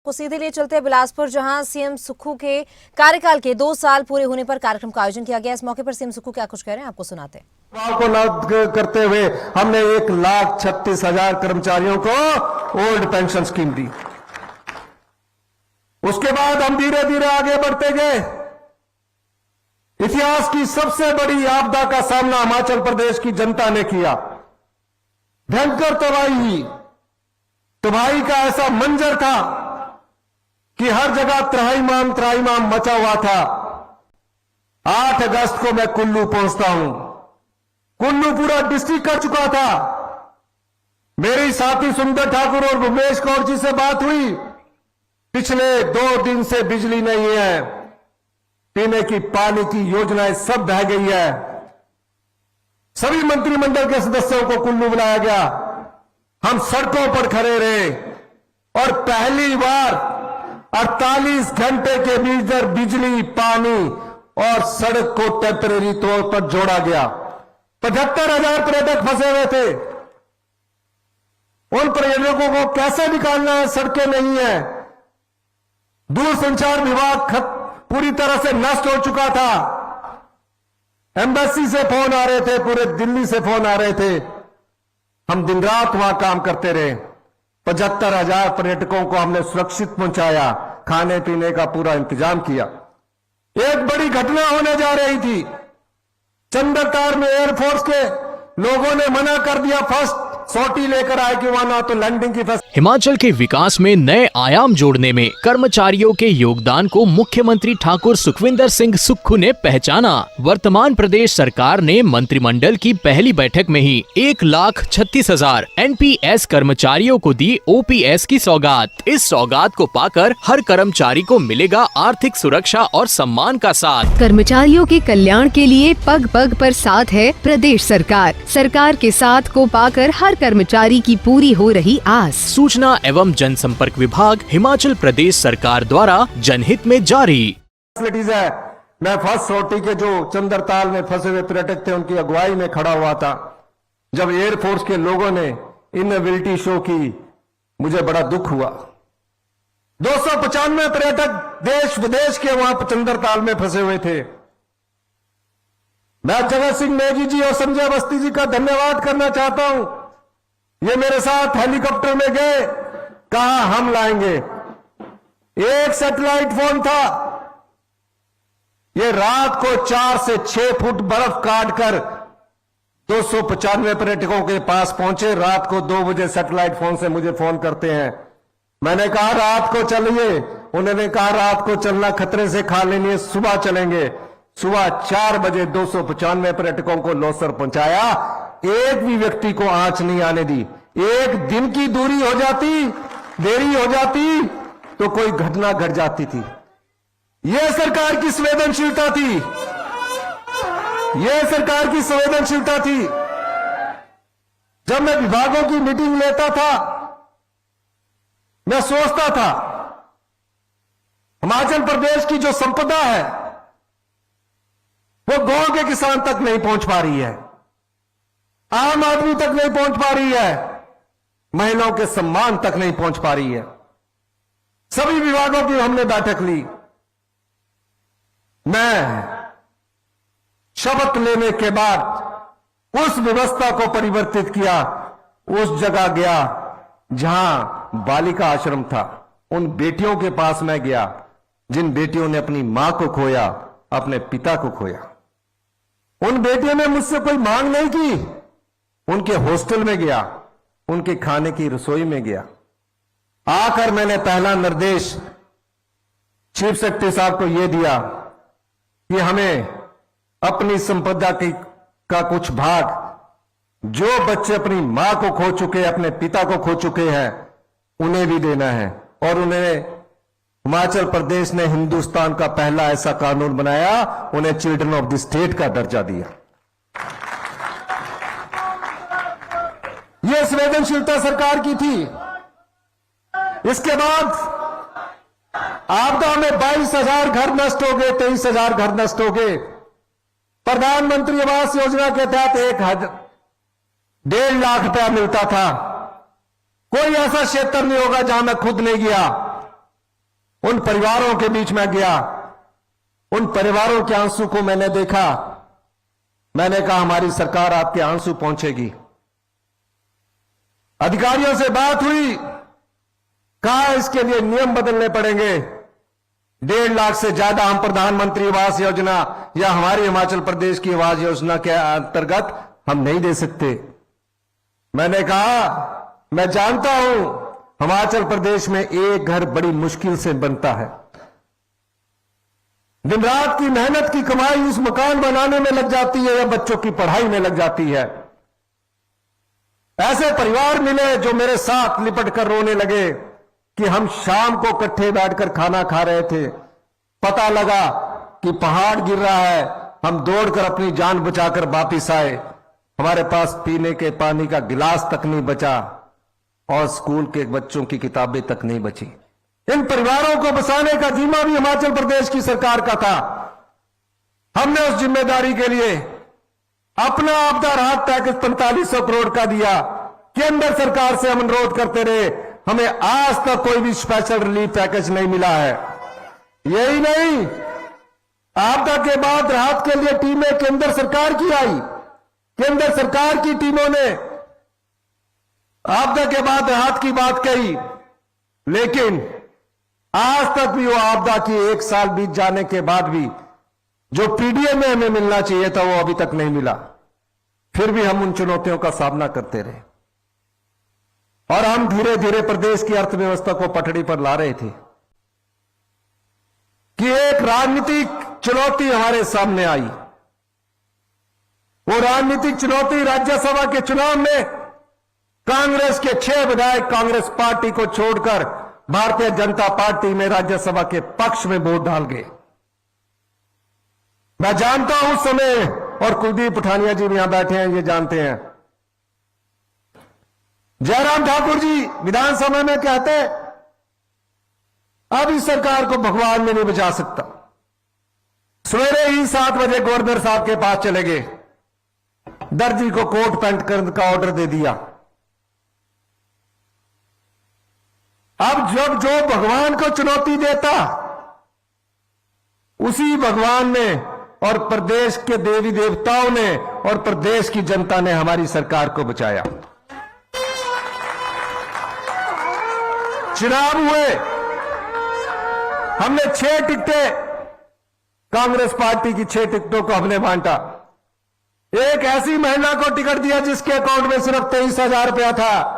को सीधे लिए चलते हैं बिलासपुर, जहां सीएम सुक्खू के कार्यकाल के 2 साल पूरे होने पर कार्यक्रम का आयोजन किया गया। इस मौके पर सीएम सुक्खू क्या कुछ कह रहे हैं, आपको सुनाते हैं। को न करते हुए हमने 1,36,000 कर्मचारियों को ओल्ड पेंशन स्कीम दी। उसके बाद हम धीरे धीरे आगे बढ़ते गए। इतिहास की सबसे बड़ी आपदा का सामना हिमाचल प्रदेश की जनता ने किया। भयंकर तबाही हुई। तबाही का ऐसा मंजर था कि हर जगह त्राहिमाम मचा हुआ था। 8 अगस्त को मैं कुल्लू पहुंचता हूं। कुल्लू पूरा डिस्ट्रिक्ट कर चुका था। मेरी साथी सुंदर ठाकुर और भूमेश कौर जी से बात हुई। पिछले 2 दिन से बिजली नहीं है, पीने की पानी की योजनाएं सब बह गई है। सभी मंत्रिमंडल के सदस्यों को कुल्लू बुलाया गया। हम सड़कों पर खड़े रहे और पहली बार 48 घंटे के भीतर बिजली, पानी और सड़क को टेम्परेरी तौर पर जोड़ा गया। 75,000 पर्यटक फंसे हुए थे। उन पर्यटकों को कैसे निकालना है, सड़कें नहीं है। दूरसंचार विभाग पूरी तरह से नष्ट हो चुका था। एम्बेसी से फोन आ रहे थे, पूरे दिल्ली से फोन आ रहे थे। हम दिन रात वहां काम करते रहे। 75,000 पर्यटकों को हमने सुरक्षित पहुंचाया, खाने पीने का पूरा इंतजाम किया। एक बड़ी घटना होने जा रही थी। चंद्रताल में एयरफोर्स के लोगों ने मना कर दिया फर्स्ट सॉटी लेकर आए कि वहां ना तो लैंडिंग की हिमाचल के विकास में नए आयाम जोड़ने में कर्मचारियों के योगदान को मुख्यमंत्री ठाकुर सुखविंदर सिंह सुक्खू ने पहचाना। वर्तमान प्रदेश सरकार ने मंत्रिमंडल की पहली बैठक में ही 1,36,000 NPS कर्मचारियों को दी OPS की सौगात। इस सौगात को पाकर हर कर्मचारी को मिलेगा आर्थिक सुरक्षा और सम्मान का साथ। कर्मचारियों के कल्याण के लिए पग पग पर साथ है प्रदेश सरकार। सरकार के साथ को पाकर हर कर्मचारी की पूरी हो रही आस। सूचना एवं जनसंपर्क विभाग हिमाचल प्रदेश सरकार द्वारा जनहित में जारी। फैसिलिटीज है। मैं फर्स्ट सॉर्टी के जो चंद्रताल में फंसे हुए पर्यटक थे उनकी अगुवाई में खड़ा हुआ था। जब एयरफोर्स के लोगों ने इनएबिलिटी शो की, मुझे बड़ा दुख हुआ। 295 पर्यटक देश विदेश के वहां चंद्रताल में फंसे हुए थे। मैं जगत सिंह नेगी जी और संजय अवस्थी जी का धन्यवाद करना चाहता हूं। ये मेरे साथ हेलीकॉप्टर में गए, कहा हम लाएंगे। एक सैटेलाइट फोन था। ये रात को 4 से 6 फुट बर्फ काटकर 295 पर्यटकों के पास पहुंचे। रात को 2 बजे सैटेलाइट फोन से मुझे फोन करते हैं। मैंने कहा रात को चलिए। उन्होंने कहा रात को चलना खतरे से खाली नहीं है, सुबह चलेंगे। सुबह 4 बजे 295 पर्यटकों को लोसर पहुंचाया। एक भी व्यक्ति को आंच नहीं आने दी। एक दिन की दूरी हो जाती, देरी हो जाती तो कोई घटना घट जाती थी। यह सरकार की संवेदनशीलता थी। यह सरकार की संवेदनशीलता थी। जब मैं विभागों की मीटिंग लेता था, मैं सोचता था हिमाचल प्रदेश की जो संपदा है वो गांव के किसान तक नहीं पहुंच पा रही है, आम आदमी तक नहीं पहुंच पा रही है, महिलाओं के सम्मान तक नहीं पहुंच पा रही है। सभी विभागों की हमने बैठक ली। मैं शपथ लेने के बाद उस व्यवस्था को परिवर्तित किया। उस जगह गया जहां बालिका आश्रम था। उन बेटियों के पास मैं गया जिन बेटियों ने अपनी मां को खोया, अपने पिता को खोया। उन बेटियों ने मुझसे कोई मांग नहीं की। उनके हॉस्टल में गया, उनके खाने की रसोई में गया। आकर मैंने पहला निर्देश चीफ सेक्रेटरी साहब को यह दिया कि हमें अपनी संपदा का कुछ भाग, जो बच्चे अपनी मां को खो चुके, अपने पिता को खो चुके हैं, उन्हें भी देना है। और उन्हें हिमाचल प्रदेश ने हिंदुस्तान का पहला ऐसा कानून बनाया, उन्हें चिल्ड्रन ऑफ द स्टेट का दर्जा दिया। यह संवेदनशीलता सरकार की थी। इसके बाद आपदा में 22,000 घर नष्ट हो गए, 23,000 घर नष्ट हो गए। प्रधानमंत्री आवास योजना के तहत 1.5 लाख रुपया मिलता था। कोई ऐसा क्षेत्र नहीं होगा जहां मैं खुद नहीं गया। उन परिवारों के बीच में गया, उन परिवारों के आंसू को मैंने देखा। मैंने कहा हमारी सरकार आपके आंसू पहुंचेगी। अधिकारियों से बात हुई, कहा इसके लिए नियम बदलने पड़ेंगे। 1.5 लाख से ज्यादा हम प्रधानमंत्री आवास योजना या हमारी हिमाचल प्रदेश की आवास योजना के अंतर्गत हम नहीं दे सकते। मैंने कहा मैं जानता हूं हिमाचल प्रदेश में एक घर बड़ी मुश्किल से बनता है। दिन रात की मेहनत की कमाई उस मकान बनाने में लग जाती है या बच्चों की पढ़ाई में लग जाती है। ऐसे परिवार मिले जो मेरे साथ लिपट कर रोने लगे कि हम शाम को इकट्ठे बैठकर खाना खा रहे थे, पता लगा कि पहाड़ गिर रहा है, हम दौड़कर अपनी जान बचाकर वापिस आए, हमारे पास पीने के पानी का गिलास तक नहीं बचा और स्कूल के बच्चों की किताबें तक नहीं बची। इन परिवारों को बसाने का जिम्मा भी हिमाचल प्रदेश की सरकार का था। हमने उस जिम्मेदारी के लिए अपना आपदा राहत पैकेज 4500 करोड़ का दिया। केंद्र सरकार से हम अनुरोध करते रहे, हमें आज तक कोई भी स्पेशल रिलीफ पैकेज नहीं मिला है। यही नहीं, आपदा के बाद राहत के लिए टीमें केंद्र सरकार की आई। केंद्र सरकार की टीमों ने आपदा के बाद राहत की बात कही, लेकिन आज तक भी वो आपदा की 1 साल बीत जाने के बाद भी जो पीडीएम में हमें मिलना चाहिए था वो अभी तक नहीं मिला। फिर भी हम उन चुनौतियों का सामना करते रहे और हम धीरे धीरे प्रदेश की अर्थव्यवस्था को पटड़ी पर ला रहे थे कि एक राजनीतिक चुनौती हमारे सामने आई। वो राजनीतिक चुनौती राज्यसभा के चुनाव में कांग्रेस के 6 विधायक कांग्रेस पार्टी को छोड़कर भारतीय जनता पार्टी में राज्यसभा के पक्ष में वोट डाल गए। मैं जानता हूं उस समय, और कुलदीप पठानिया जी भी यहां बैठे हैं, ये जानते हैं, जयराम ठाकुर जी विधानसभा में कहते अब इस सरकार को भगवान में नहीं बचा सकता। सवेरे ही 7 बजे गवर्नर साहब के पास चले गए, दर्जी को कोट पैंट करने का ऑर्डर दे दिया। अब जब जो भगवान को चुनौती देता, उसी भगवान ने और प्रदेश के देवी देवताओं ने और प्रदेश की जनता ने हमारी सरकार को बचाया। चुनाव हुए, हमने 6 टिकटें, कांग्रेस पार्टी की 6 टिकटों को हमने बांटा। एक ऐसी महिला को टिकट दिया जिसके अकाउंट में सिर्फ 23,000 रुपया था।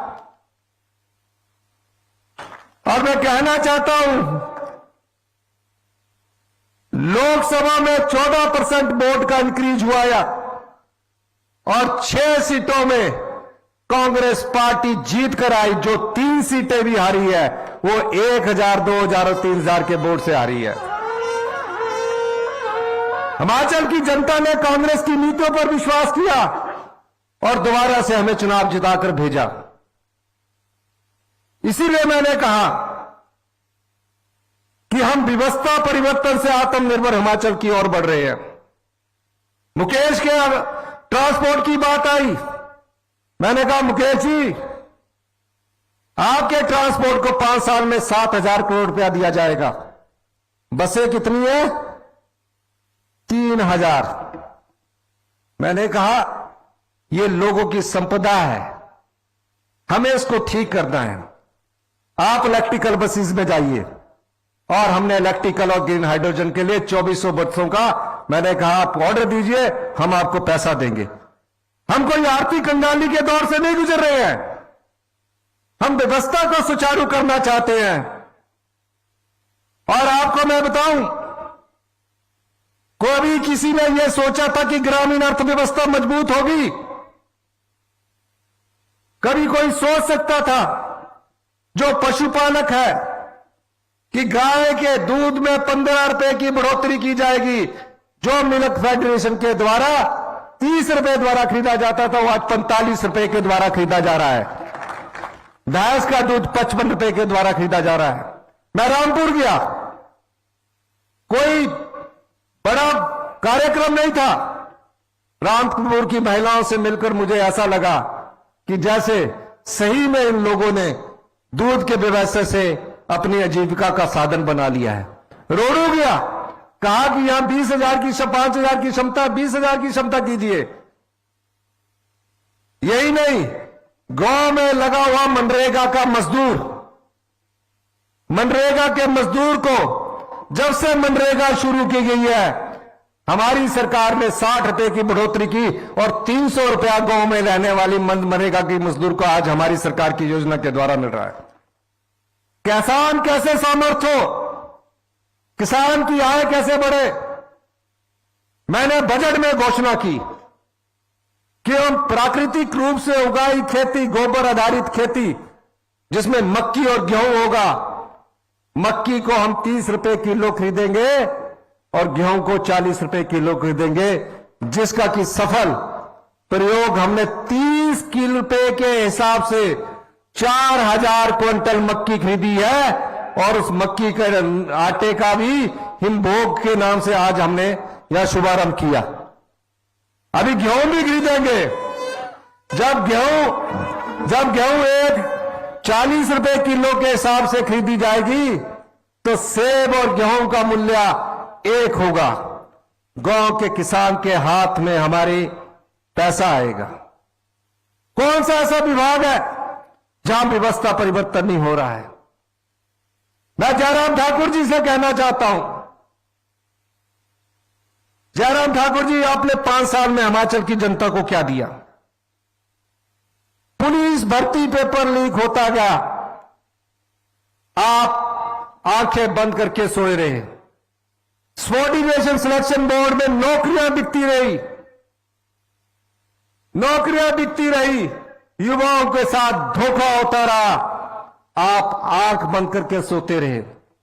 और मैं कहना चाहता हूं, लोकसभा में 14% वोट का इंक्रीज हुआ और 6 सीटों में कांग्रेस पार्टी जीत कर आई। जो 3 सीटें भी हारी है वो 1,000, 2,000 और 3,000 के वोट से हारी है। हिमाचल की जनता ने कांग्रेस की नीतियों पर विश्वास किया और दोबारा से हमें चुनाव जिताकर भेजा। इसीलिए मैंने कहा कि हम व्यवस्था परिवर्तन से आत्मनिर्भर हिमाचल की ओर बढ़ रहे हैं। मुकेश के ट्रांसपोर्ट की बात आई, मैंने कहा मुकेश जी आपके ट्रांसपोर्ट को 5 साल में 7,000 करोड़ रुपया दिया जाएगा। बसें कितनी है? 3,000। मैंने कहा यह लोगों की संपदा है, हमें इसको ठीक करना है। आप इलेक्ट्रिकल बसेस में जाइए, और हमने इलेक्ट्रिकल और ग्रीन हाइड्रोजन के लिए 2400 बसों का मैंने कहा आप ऑर्डर दीजिए, हम आपको पैसा देंगे। हम कोई आर्थिक कंगाली के दौर से नहीं गुजर रहे हैं, हम व्यवस्था को सुचारू करना चाहते हैं। और आपको मैं बताऊं, कभी किसी ने यह सोचा था कि ग्रामीण अर्थव्यवस्था मजबूत होगी? कभी कोई सोच सकता था जो पशुपालक है कि गाय के दूध में 15 रुपए की बढ़ोतरी की जाएगी? जो मिल्क फेडरेशन के द्वारा 30 रुपए द्वारा खरीदा जाता था वो आज 45 रुपए के द्वारा खरीदा जा रहा है। भैंस का दूध 55 रुपए के द्वारा खरीदा जा रहा है। मैं रामपुर गया, कोई बड़ा कार्यक्रम नहीं था। रामपुर की महिलाओं से मिलकर मुझे ऐसा लगा कि जैसे सही में इन लोगों ने दूध के व्यवसाय से अपनी आजीविका का साधन बना लिया है। रोड हो गया, कहा कि यहां 20,000 की 5,000 की क्षमता, 20,000 की क्षमता कीजिए। यही नहीं, गांव में लगा हुआ मनरेगा का मजदूर, मनरेगा के मजदूर को जब से मनरेगा शुरू की गई है, हमारी सरकार ने 60 रुपए की बढ़ोतरी की और 300 रुपया गांव में रहने वाली मनरेगा की मजदूर को आज हमारी सरकार की योजना के द्वारा मिल रहा है। किसान कैसे सामर्थ हो, किसान की आय कैसे बढ़े। मैंने बजट में घोषणा की कि हम प्राकृतिक रूप से उगाई खेती, गोबर आधारित खेती, जिसमें मक्की और गेहूं होगा, मक्की को हम 30 रुपए किलो खरीदेंगे और गेहूं को 40 रुपए किलो खरीदेंगे, जिसका कि सफल प्रयोग हमने 30 किलो रुपए के हिसाब से 4,000 क्विंटल मक्की खरीदी है और उस मक्की के आटे का भी हिमभोग के नाम से आज हमने यह शुभारंभ किया। अभी गेहूं भी खरीदेंगे। जब गेहूं एक 40 रुपए किलो के हिसाब से खरीदी जाएगी तो सेब और गेहूं का मूल्य एक होगा। गांव के किसान के हाथ में हमारे पैसा आएगा। कौन सा ऐसा विभाग है जहां व्यवस्था परिवर्तन नहीं हो रहा है। मैं जयराम ठाकुर जी से कहना चाहता हूं, जयराम ठाकुर जी, आपने 5 साल में हिमाचल की जनता को क्या दिया। पुलिस भर्ती पेपर लीक होता गया, आप आंखें बंद करके सोए रहे। स्पोर्टिफिकेशन सिलेक्शन बोर्ड में नौकरियां बिकती रही, युवाओं के साथ धोखा होता रहा, आप आंख बंद करके सोते रहे।